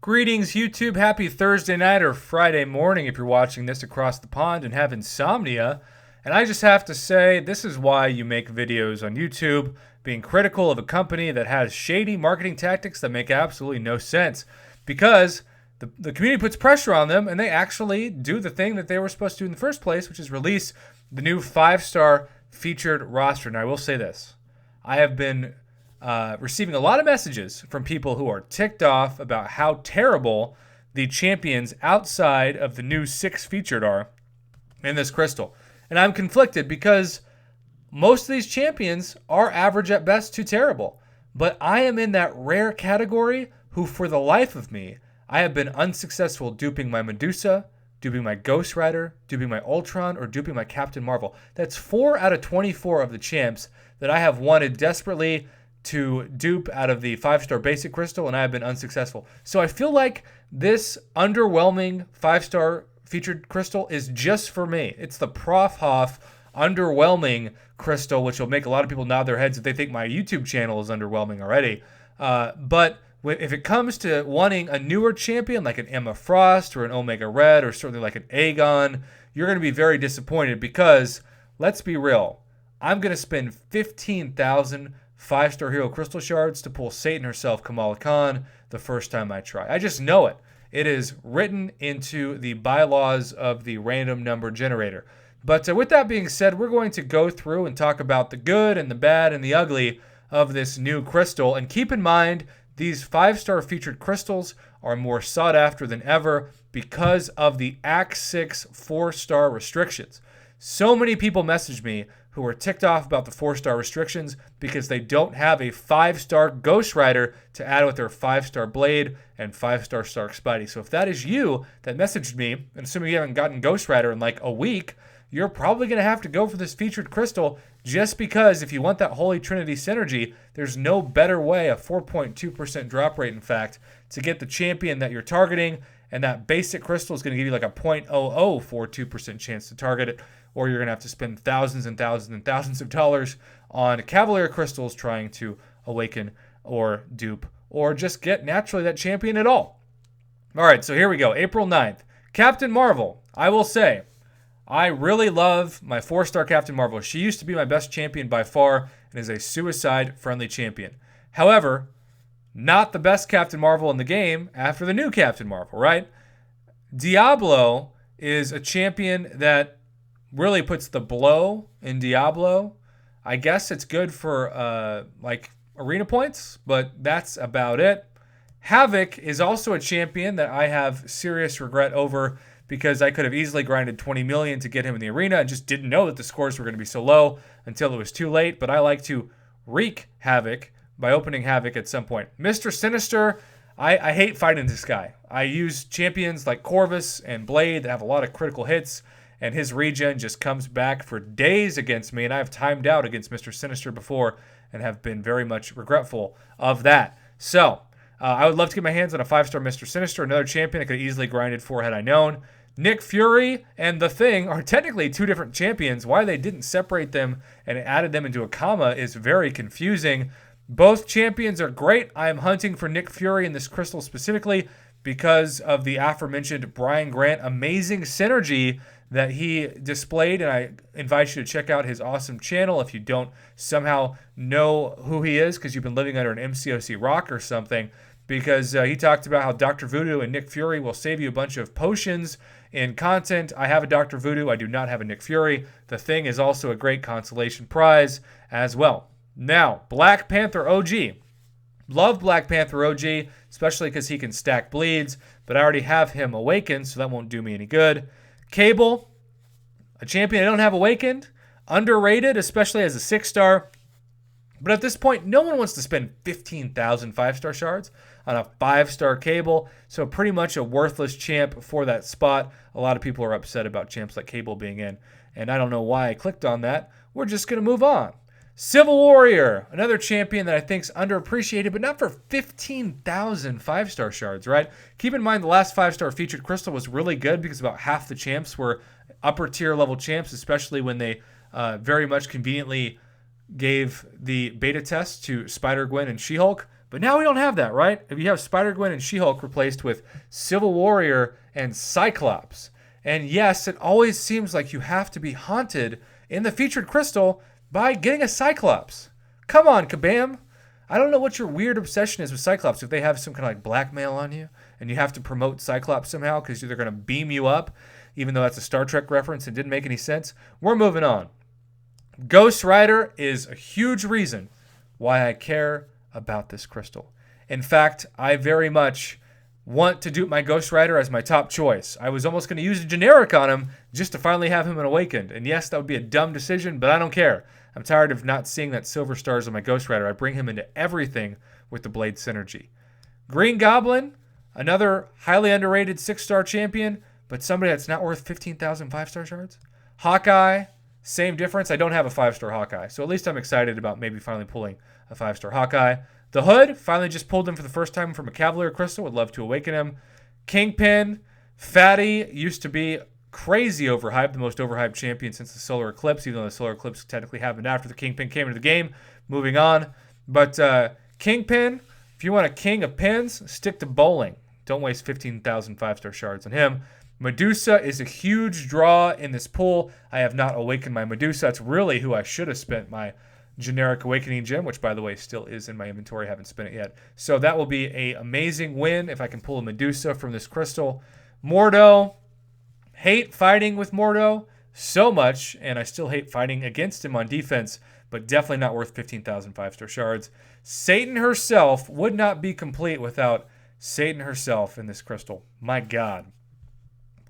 Greetings, YouTube. Happy Thursday night or Friday morning if you're watching this across the pond and have insomnia. And I just have to say, this is why you make videos on YouTube, being critical of a company that has shady marketing tactics that make absolutely no sense. Because the community puts pressure on them and they actually do the thing that they were supposed to do in the first place, which is release the new 5-star featured roster. Now, I will say this. I have been receiving a lot of messages from people who are ticked off about how terrible the champions outside of the new 6 featured are in this crystal. And I'm conflicted because most of these champions are average at best to terrible. But I am in that rare category who, for the life of me, I have been unsuccessful duping my Medusa, duping my Ghost Rider, duping my Ultron, or duping my Captain Marvel. That's 4 out of 24 of the champs that I have wanted desperately to dupe out of the 5-star basic crystal, and I have been unsuccessful. So I feel like this underwhelming 5-star featured crystal is just for me. It's the Prof Hoff underwhelming crystal, which will make a lot of people nod their heads if they think my YouTube channel is underwhelming already. But if it comes to wanting a newer champion like an Emma Frost or an Omega Red or certainly like an Aegon, you're going to be very disappointed because, let's be real, I'm going to spend 15,000 5-star hero crystal shards to pull Satan herself, Kamala Khan, the first time I try. I just know it. It is written into the bylaws of the random number generator. But with that being said, we're going to go through and talk about the good and the bad and the ugly of this new crystal. And keep in mind, these 5-star featured crystals are more sought after than ever because of the Act 6 4-star restrictions. So many people message me who are ticked off about the 4-star restrictions because they don't have a 5-star Ghost Rider to add with their 5-star Blade and 5-star Stark Spidey. So if that is you that messaged me, and assuming you haven't gotten Ghost Rider in like a week, you're probably going to have to go for this featured crystal just because if you want that Holy Trinity synergy, there's no better way, a 4.2% drop rate in fact, to get the champion that you're targeting, and that basic crystal is going to give you like a 0.0042% chance to target it, or you're going to have to spend thousands and thousands and thousands of dollars on Cavalier crystals trying to awaken or dupe or just get naturally that champion at all. All right, so here we go. April 9th. Captain Marvel. I will say, I really love my 4-star Captain Marvel. She used to be my best champion by far and is a suicide-friendly champion. However, not the best Captain Marvel in the game after the new Captain Marvel, right? Diablo is a champion that really puts the blow in Diablo. I guess it's good for like arena points, but that's about it. Havoc is also a champion that I have serious regret over because I could have easily grinded 20 million to get him in the arena and just didn't know that the scores were going to be so low until it was too late. But I like to wreak havoc by opening Havoc at some point. Mr. Sinister, I hate fighting this guy. I use champions like Corvus and Blade that have a lot of critical hits, and his regen just comes back for days against me, and I've timed out against Mr. Sinister before and have been very much regretful of that. So, I would love to get my hands on a 5-star Mr. Sinister, another champion I could have easily grinded for had I known. Nick Fury and The Thing are technically 2 different champions. Why they didn't separate them and added them into a comma is very confusing. Both champions are great. I am hunting for Nick Fury in this crystal specifically because of the aforementioned Brian Grant amazing synergy that he displayed, and I invite you to check out his awesome channel if you don't somehow know who he is because you've been living under an MCOC rock or something, because he talked about how Dr. Voodoo and Nick Fury will save you a bunch of potions in content. I have a Dr. Voodoo. I do not have a Nick Fury. The Thing is also a great consolation prize as well. Now, Black Panther OG. Love Black Panther OG, especially because he can stack bleeds, but I already have him awakened, so that won't do me any good. Cable, a champion I don't have awakened, underrated, especially as a 6-star. But at this point, no one wants to spend 15,000 5-star shards on a 5-star Cable, so pretty much a worthless champ for that spot. A lot of people are upset about champs like Cable being in, and I don't know why I clicked on that. We're just going to move on. Civil Warrior, another champion that I think is underappreciated, but not for 15,000 5-star shards, right? Keep in mind the last 5-star featured crystal was really good because about half the champs were upper tier level champs, especially when they very much conveniently gave the beta test to Spider-Gwen and She-Hulk. But now we don't have that, right? If you have Spider-Gwen and She-Hulk replaced with Civil Warrior and Cyclops. And yes, it always seems like you have to be haunted in the featured crystal by getting a Cyclops. Come on, Kabam. I don't know what your weird obsession is with Cyclops. If they have some kind of like blackmail on you and you have to promote Cyclops somehow because they're going to beam you up, even though that's a Star Trek reference and didn't make any sense. We're moving on. Ghost Rider is a huge reason why I care about this crystal. In fact, I very much want to dupe my Ghost Rider as my top choice. I was almost going to use a generic on him just to finally have him an Awakened. And yes, that would be a dumb decision, but I don't care. I'm tired of not seeing that silver stars on my Ghost Rider. I bring him into everything with the Blade synergy. Green Goblin, another highly underrated 6-star champion, but somebody that's not worth 15,000 5-star shards. Hawkeye, same difference. I don't have a 5-star Hawkeye, so at least I'm excited about maybe finally pulling a 5-star Hawkeye. The Hood, finally just pulled him for the first time from a Cavalier Crystal. Would love to awaken him. Kingpin, Fatty, used to be crazy overhyped, the most overhyped champion since the Solar Eclipse, even though the Solar Eclipse technically happened after the Kingpin came into the game. Moving on. But Kingpin, if you want a king of pins, stick to bowling. Don't waste 15,000 5-star shards on him. Medusa is a huge draw in this pool. I have not awakened my Medusa. That's really who I should have spent my generic awakening gem, which by the way still is in my inventory. I haven't spent it yet. So that will be an amazing win if I can pull a Medusa from this crystal. Mordo, hate fighting with Mordo so much, and I still hate fighting against him on defense, but definitely not worth 15,000 5-star shards. Satan herself would not be complete without Satan herself in this crystal. My God.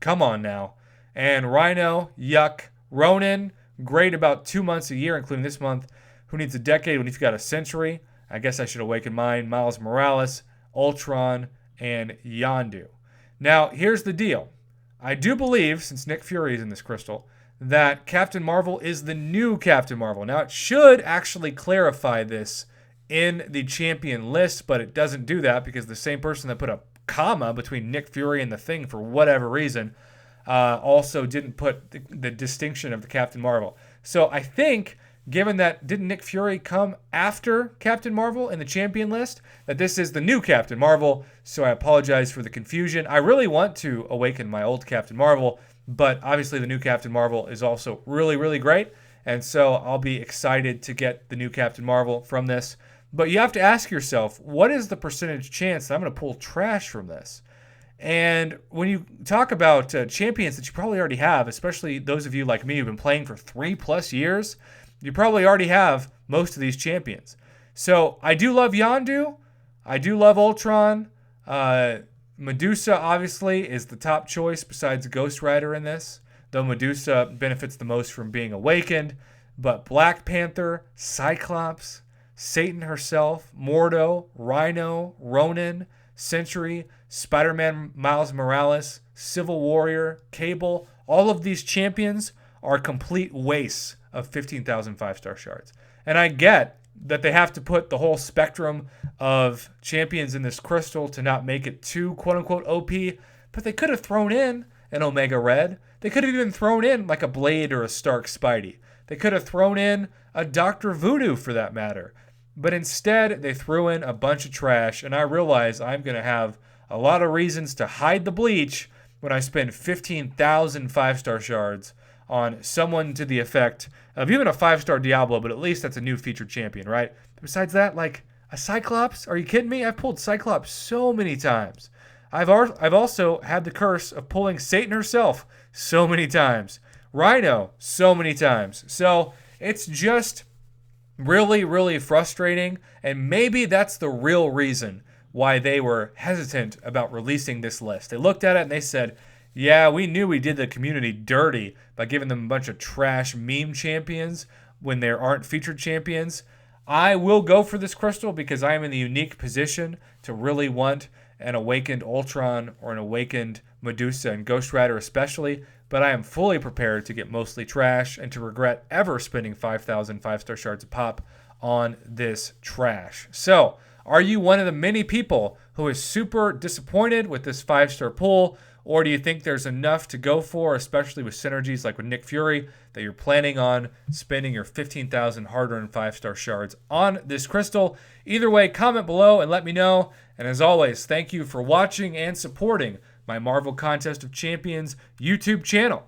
Come on now. And Rhino, yuck. Ronin, great about 2 months a year, including this month. Who needs a decade when you've got a century? I guess I should awaken mine. Miles Morales, Ultron, and Yondu. Now, here's the deal. I do believe, since Nick Fury is in this crystal, that Captain Marvel is the new Captain Marvel. Now, it should actually clarify this in the champion list, but it doesn't do that because the same person that put a comma between Nick Fury and the Thing for whatever reason also didn't put the distinction of the Captain Marvel. So I think, given that didn't Nick Fury come after Captain Marvel in the champion list, that this is the new Captain Marvel, so I apologize for the confusion. I really want to awaken my old Captain Marvel, but obviously the new Captain Marvel is also really, really great, and so I'll be excited to get the new Captain Marvel from this. But you have to ask yourself, what is the percentage chance that I'm going to pull trash from this? And when you talk about champions that you probably already have, especially those of you like me who've been playing for 3+ years, you probably already have most of these champions. So I do love Yondu. I do love Ultron. Medusa, obviously, is the top choice besides Ghost Rider in this, though Medusa benefits the most from being awakened. But Black Panther, Cyclops, Satan herself, Mordo, Rhino, Ronin, Sentry, Spider-Man Miles Morales, Civil Warrior, Cable, all of these champions are complete wastes of 15,000 5-star shards. And I get that they have to put the whole spectrum of champions in this crystal to not make it too quote-unquote OP, but they could have thrown in an Omega Red. They could have even thrown in like a Blade or a Stark Spidey. They could have thrown in a Dr. Voodoo for that matter. But instead, they threw in a bunch of trash, and I realize I'm going to have a lot of reasons to hide the bleach when I spend 15,000 5-star shards on someone to the effect of even a 5-star Diablo, but at least that's a new featured champion, right? Besides that, like a Cyclops? Are you kidding me? I've pulled Cyclops so many times. I've also had the curse of pulling Satan herself so many times. Rhino so many times. So it's just really, really frustrating, and maybe that's the real reason why they were hesitant about releasing this list. They looked at it and they said, yeah, we knew we did the community dirty by giving them a bunch of trash meme champions when there aren't featured champions. I will go for this crystal because I am in the unique position to really want an awakened Ultron or an awakened Medusa and Ghost Rider especially, but I am fully prepared to get mostly trash and to regret ever spending 5,000 5-star shards a pop on this trash. So, Are you one of the many people who is super disappointed with this 5-star pull? Or do you think there's enough to go for, especially with synergies like with Nick Fury, that you're planning on spending your 15,000 hard-earned 5-star shards on this crystal? Either way, comment below and let me know. And as always, thank you for watching and supporting my Marvel Contest of Champions YouTube channel.